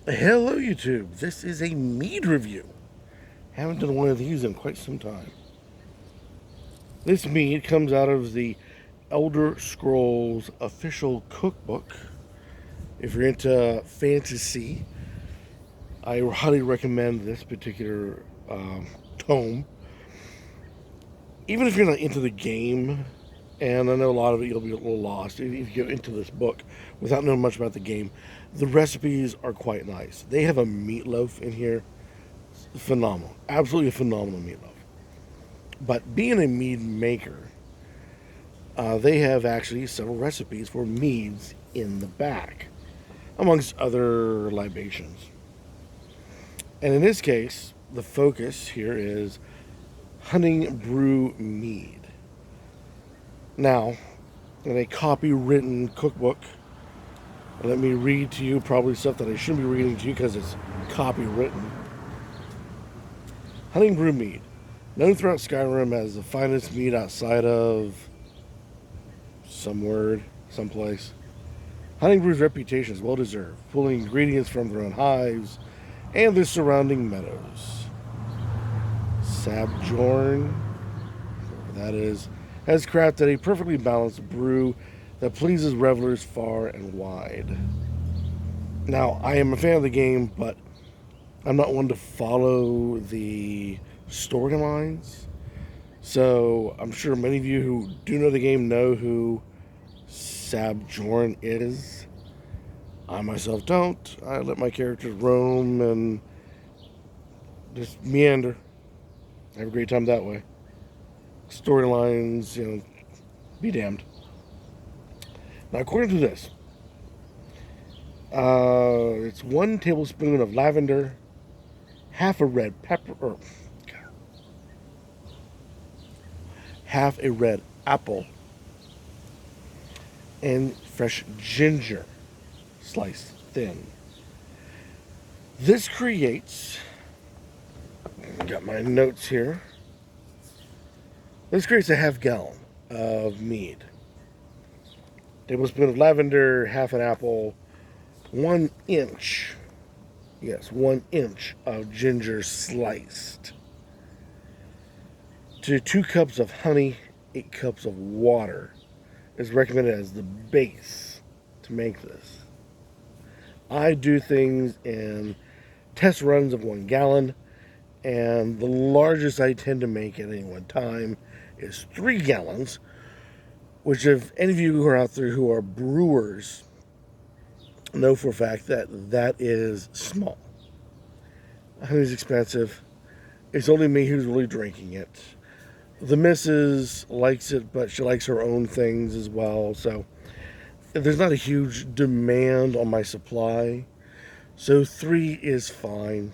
Hello YouTube, this is a mead review. Haven't done one of these in quite some time. This mead comes out of the Elder Scrolls official cookbook. If you're into fantasy, I highly recommend this particular tome. Even if you're not into the game, and I know a lot of it you'll be a little lost if you get into this book without knowing much about the game, the recipes are quite nice. They have a meatloaf in here. Phenomenal. Absolutely a phenomenal meatloaf. But being a mead maker, they have actually several recipes for meads in the back, amongst other libations. And in this case, the focus here is Honningbrew Mead. Now, in a copywritten cookbook, let me read to you probably stuff that I shouldn't be reading to you because it's copywritten. Honningbrew Mead, known throughout Skyrim as the finest mead outside of some word, someplace. Honningbrews' reputation is well deserved, pulling ingredients from their own hives and the surrounding meadows. Sabjorn, that is, has crafted a perfectly balanced brew that pleases revelers far and wide. Now, I am a fan of the game, but I'm not one to follow the storylines. So I'm sure many of you who do know the game know who Sabjorn is. I myself don't. I let my characters roam and just meander. Have a great time that way. Storylines, be damned. Now, according to this, it's 1 tablespoon of lavender, half a red pepper, or half a red apple, and fresh ginger, sliced thin. This creates, got my notes here, this creates a half gallon of mead. Tablespoon of lavender, half an apple, 1 inch, yes, 1 inch of ginger sliced, to 2 cups of honey, 8 cups of water is recommended as the base to make this. I do things in test runs of 1 gallon, and the largest I tend to make at any one time is 3 gallons, which, if any of you who are out there who are brewers know for a fact that that is small. Honey's expensive. It's only me who's really drinking it. The missus likes it, but she likes her own things as well. So there's not a huge demand on my supply. So 3 is fine.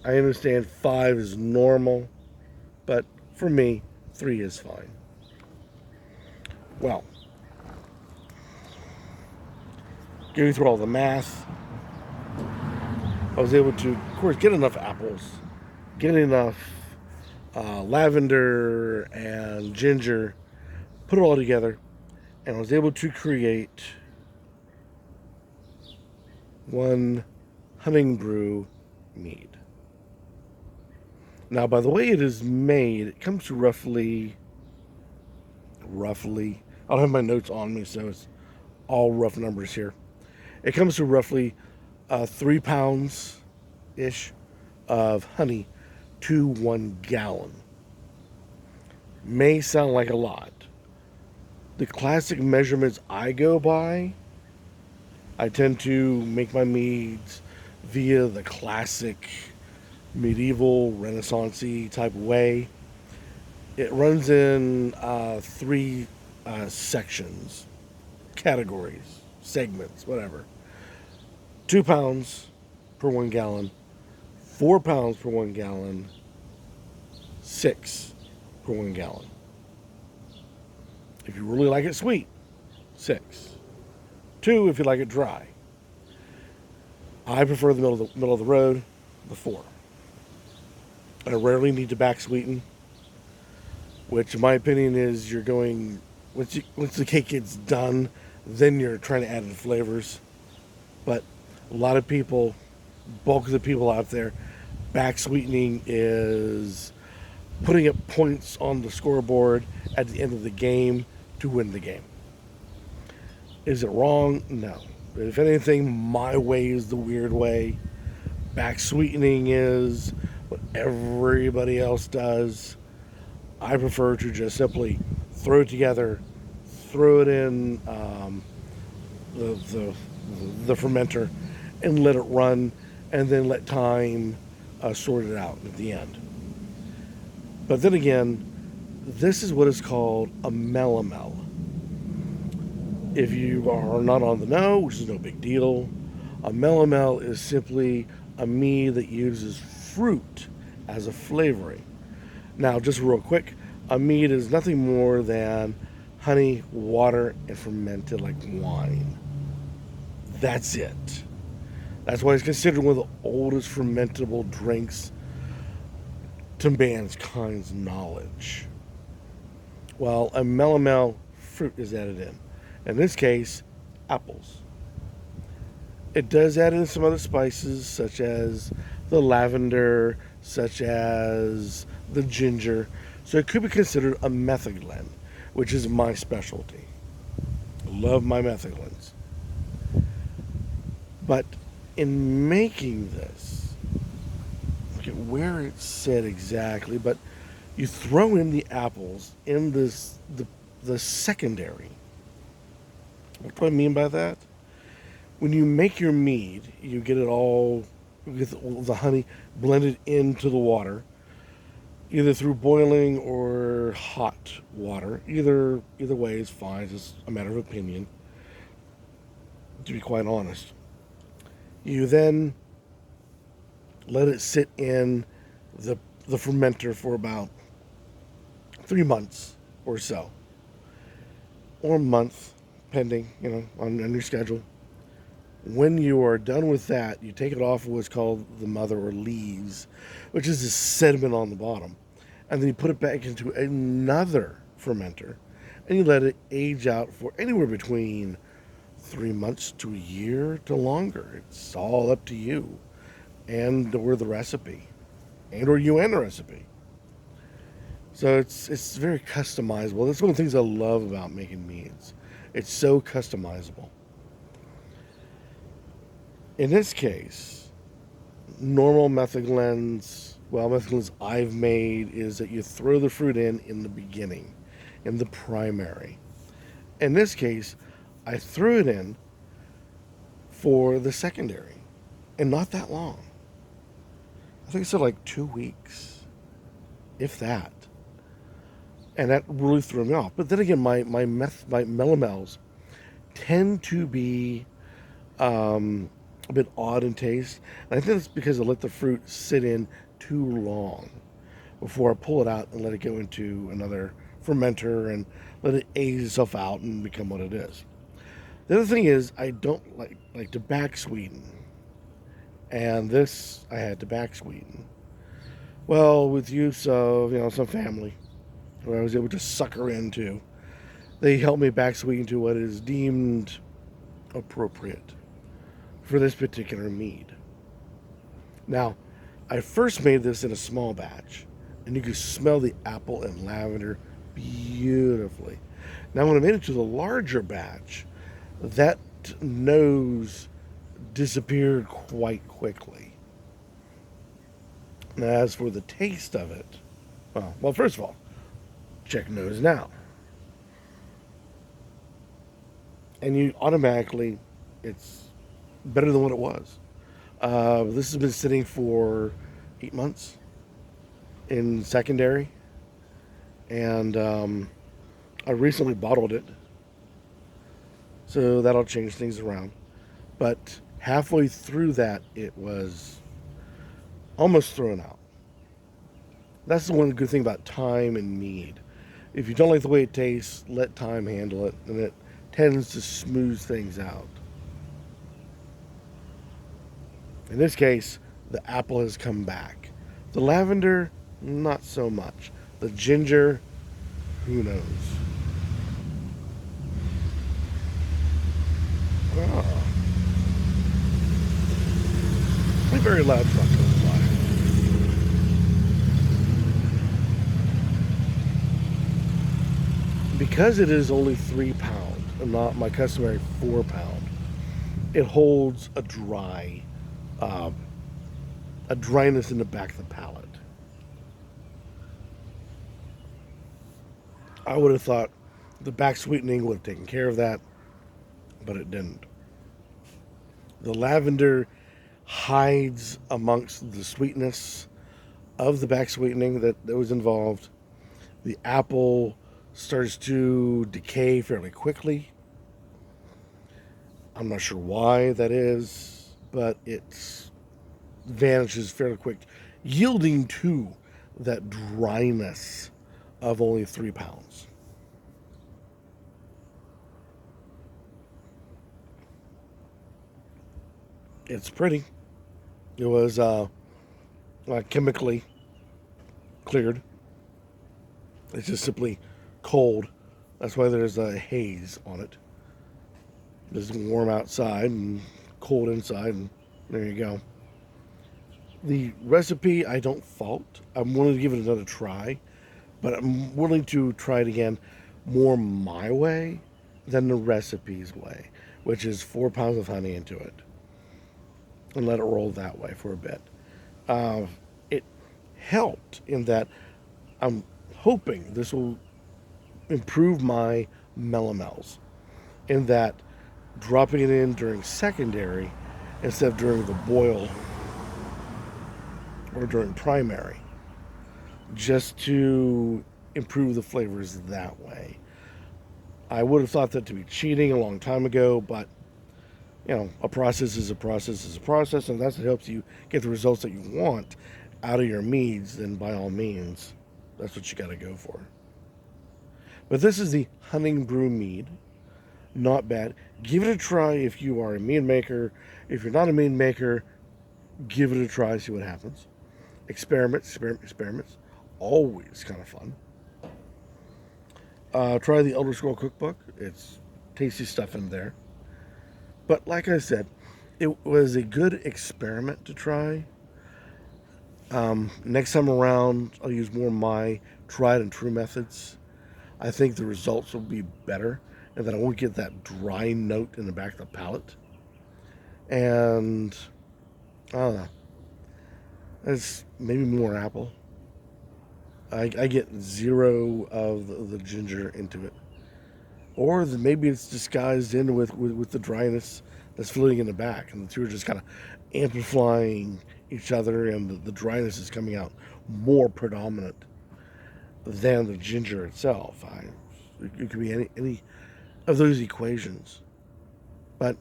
I understand 5 is normal, but for me, 3 is fine. Well, going through all the math, I was able to, of course, get enough apples, get enough lavender and ginger, put it all together, and I was able to create one Honningbrew mead. Now, by the way it is made, it comes to roughly, I don't have my notes on me, so it's all rough numbers here. It comes to roughly 3 pounds ish of honey to 1 gallon. May sound like a lot. The classic measurements I go by, I tend to make my meads via the classic medieval Renaissance-y type way. It runs in 3 sections, categories, segments, whatever. 2 pounds per 1 gallon, 4 pounds per 1 gallon, 6 per 1 gallon. If you really like it sweet, 6. 2 if you like it dry. I prefer the middle of the road, the 4. I rarely need to back sweeten, which in my opinion is you're going, once the cake gets done, then you're trying to add in flavors. But a lot of people bulk of the people out there, back sweetening is putting up points on the scoreboard at the end of the game to win the game. Is it wrong? No. If anything, my way is the weird way. Back sweetening is what everybody else does. I prefer to just simply throw it together, throw it in the, the, the fermenter, and let it run, and then let time sort it out at the end. But then again, this is what is called a melomel. If you are not on the know, which is no big deal, a melomel is simply a mead that uses fruit as a flavoring. Now, just real quick, a mead is nothing more than honey, water, and fermented like wine. That's it. That's why it's considered one of the oldest fermentable drinks to mankind's knowledge. Well, a melomel, fruit is added in. In this case, apples. It does add in some other spices, such as the lavender, such as the ginger. So it could be considered a metheglin, which is my specialty. Love my metheglins. But in making this, look at where it's said exactly, but you throw in the apples in this the secondary. What do I mean by that? When you make your mead, you get it all, you get the honey blended into the water, either through boiling or hot water. Either way is fine. It's just a matter of opinion, to be quite honest. You then let it sit in the fermenter for about 3 months or so, or a month, pending, on your schedule. When you are done with that, you take it off of what's called the mother or leaves, which is the sediment on the bottom, and then you put it back into another fermenter, and you let it age out for anywhere between 3 months to a year to longer. It's all up to you and or the recipe, and or you and the recipe. So it's very customizable. That's one of the things I love about making meads. It's so customizable. In this case, normal metheglins I've made is that you throw the fruit in the beginning, in the primary. In this case, I threw it in for the secondary, and not that long. I think it said like 2 weeks, if that. And that really threw me off. But then again, my melomels tend to be a bit odd in taste. And I think it's because I let the fruit sit in too long before I pull it out and let it go into another fermenter and let it age itself out and become what it is. The other thing is, I don't like to back sweeten. And this, I had to back sweeten. Well, with use of, some family who I was able to sucker into, they helped me back sweeten to what is deemed appropriate for this particular mead. Now, I first made this in a small batch, and you could smell the apple and lavender beautifully. Now, when I made it to the larger batch, that nose disappeared quite quickly. Now, as for the taste of it, well, first of all, check nose now. And you automatically, it's better than what it was. This has been sitting for 8 months in secondary. And I recently bottled it. So that'll change things around. But halfway through that, it was almost thrown out. That's the one good thing about time and mead. If you don't like the way it tastes, let time handle it, and it tends to smooth things out. In this case, the apple has come back. The lavender, not so much. The ginger, who knows? Oh. very loud truck goes by. Because it is only 3 pound and not my customary 4 pound, it holds um, a dryness in the back of the palate. I would have thought the back sweetening would have taken care of that, but it didn't. The lavender hides amongst the sweetness of the back sweetening that was involved. The apple starts to decay fairly quickly. I'm not sure why that is, but it vanishes fairly quick, yielding to that dryness of only 3 pounds. It's pretty. It was chemically cleared. It's just simply cold. That's why there's a haze on it. It's warm outside and cold inside, and there you go. The recipe I don't fault. I'm willing to give it another try, but I'm willing to try it again more my way than the recipe's way, which is 4 pounds of honey into it and let it roll that way for a bit. It helped in that I'm hoping this will improve my melomels in that dropping it in during secondary instead of during the boil or during primary, just to improve the flavors that way. I would have thought that to be cheating a long time ago, but a process is a process is a process, and that's what helps you get the results that you want out of your meads, then by all means, that's what you got to go for. But this is the Honningbrew Mead. Not bad. Give it a try if you are a mead maker. If you're not a mead maker, give it a try, see what happens. Experiments. Always kind of fun. Try the Elder Scroll Cookbook. It's tasty stuff in there. But like I said, it was a good experiment to try. Next time around, I'll use more of my tried and true methods. I think the results will be better, and that I won't get that dry note in the back of the palate. And I don't know. It's maybe more apple. I get zero of the ginger into it. Or maybe it's disguised in with the dryness that's floating in the back, and the two are just kind of amplifying each other, and the dryness is coming out more predominant than the ginger itself. It could be any of those equations, but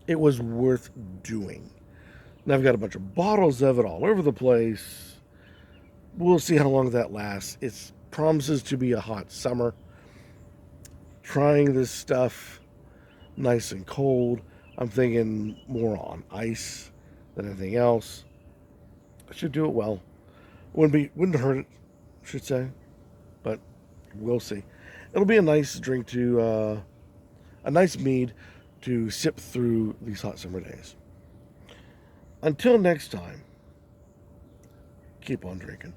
it was worth doing. Now I've got a bunch of bottles of it all over the place. We'll see how long that lasts. It promises to be a hot summer. Trying this stuff nice and cold. I'm thinking more on ice than anything else. I should do it well. Wouldn't hurt it, I should say. But we'll see. It'll be a nice drink a nice mead to sip through these hot summer days. Until next time, keep on drinking.